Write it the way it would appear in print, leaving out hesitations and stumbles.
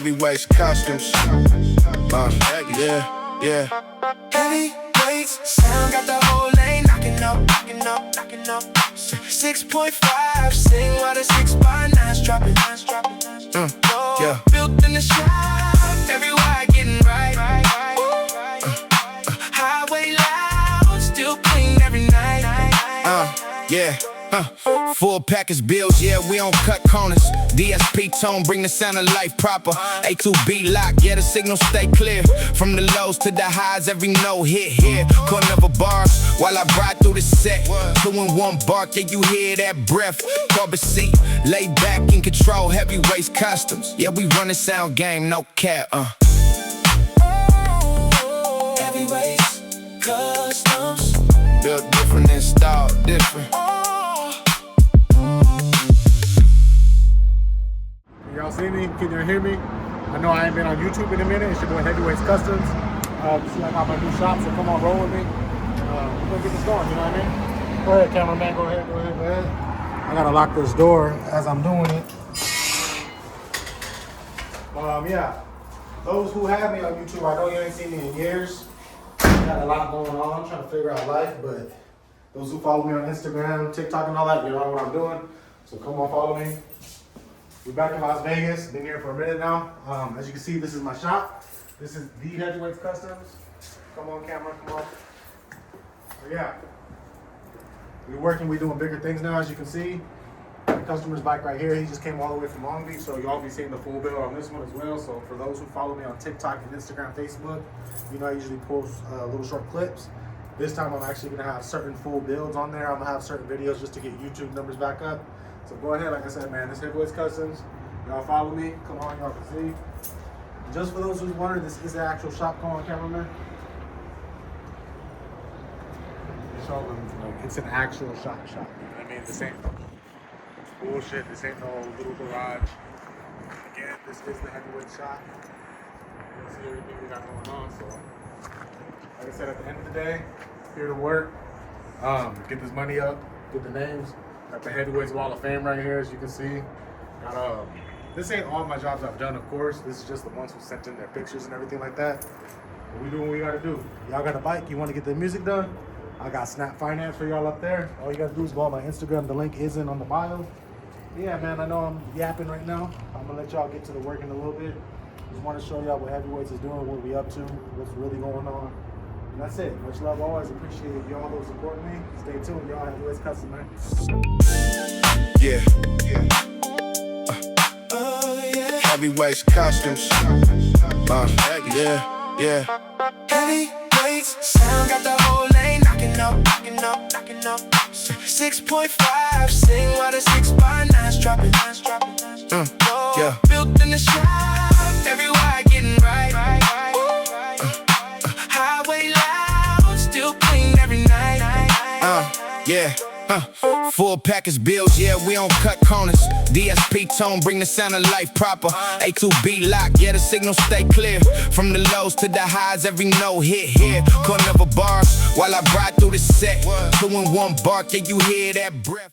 Heavyweights customs. Yeah. Heavyweights sound got the whole lane knocking up. 6.5, sing while the 6x9's dropping. Yeah. Built in the shop, everywhere getting right. Highway loud, still clean every night. Yeah. Full package bills, yeah, we don't cut corners. DSP tone, bring the sound of life proper. A2B lock, yeah, the signal stay clear. From the lows to the highs, every note hit here. Corner of a bars while I ride through the set. 2 in 1 bark, yeah, you hear that breath. Cover seat, lay back in control. Heavyweights customs, yeah, we run the sound game, no cap. Heavyweights customs, built different, installed different. Y'all see me? Can you hear me? I know I ain't been on YouTube in a minute. It's your boy Heavyweights Customs. See, I got my new shop, so come on, roll with me. We're gonna get this going, you know what I mean? Go ahead, cameraman. Go ahead. I gotta lock this door as I'm doing it. Yeah. Those who have me on YouTube, I know you ain't seen me in years. Got a lot going on, trying to figure out life, but those who follow me on Instagram, TikTok, and all that, you know what I'm doing. So come on, follow me. We're back in Las Vegas. Been here for a minute now. As you can see, this is my shop. This is the Heavyweights Customs. Come on, camera, come on. So yeah, we're working. We're doing bigger things now, as you can see. The customer's bike right here. He just came all the way from Long Beach, so y'all be seeing the full bill on this one as well. So for those who follow me on TikTok and Instagram, Facebook, you know I usually post little short clips. This time I'm actually gonna have certain full builds on there. I'm gonna have certain videos just to get YouTube numbers back up. So go ahead, like I said, man, this Heavyweights Customs. Y'all follow me. Come on, y'all can see. Just for those who's wondering, this is the actual shop. Come on, cameraman. Show them, like, it's an actual shop. You know what I mean? This ain't bullshit. This ain't no little garage. Again, this is the Heavyweights shop. You'll see everything we got going on. So, like I said, at the end of the day, here to work. Get this money up. Get the names. Got the Heavyweights Wall of Fame right here, as you can see. Got this ain't all my jobs I've done, of course. This is just the ones who sent in their pictures and everything like that. But we do what we gotta do. Y'all got a bike, you wanna get the music done? I got Snap Finance for y'all up there. All you gotta do is go on my Instagram. The link is in on the bio. Yeah, man, I know I'm yapping right now. I'm gonna let y'all get to the work in a little bit. Just wanna show y'all what Heavyweights is doing, what we up to, what's really going on. And that's it. Much love always. Appreciate y'all who support me. Stay tuned, y'all. Heavyweights Custom, man. Yeah. Heavyweights customs. Yeah. Heavyweights sound got the whole lane knocking up. 6.5, sing while the 6x9's dropping. Yeah. Built in the shop, everywhere getting right. Highway loud, still clean every night. Yeah. Full package bills, yeah, we don't cut corners. DSP tone, bring the sound of life proper. A2B lock, yeah, the signal stay clear. From the lows to the highs, every note hit here. Corner of a bars while I ride through the set. 2 in 1 bark, yeah, you hear that breath.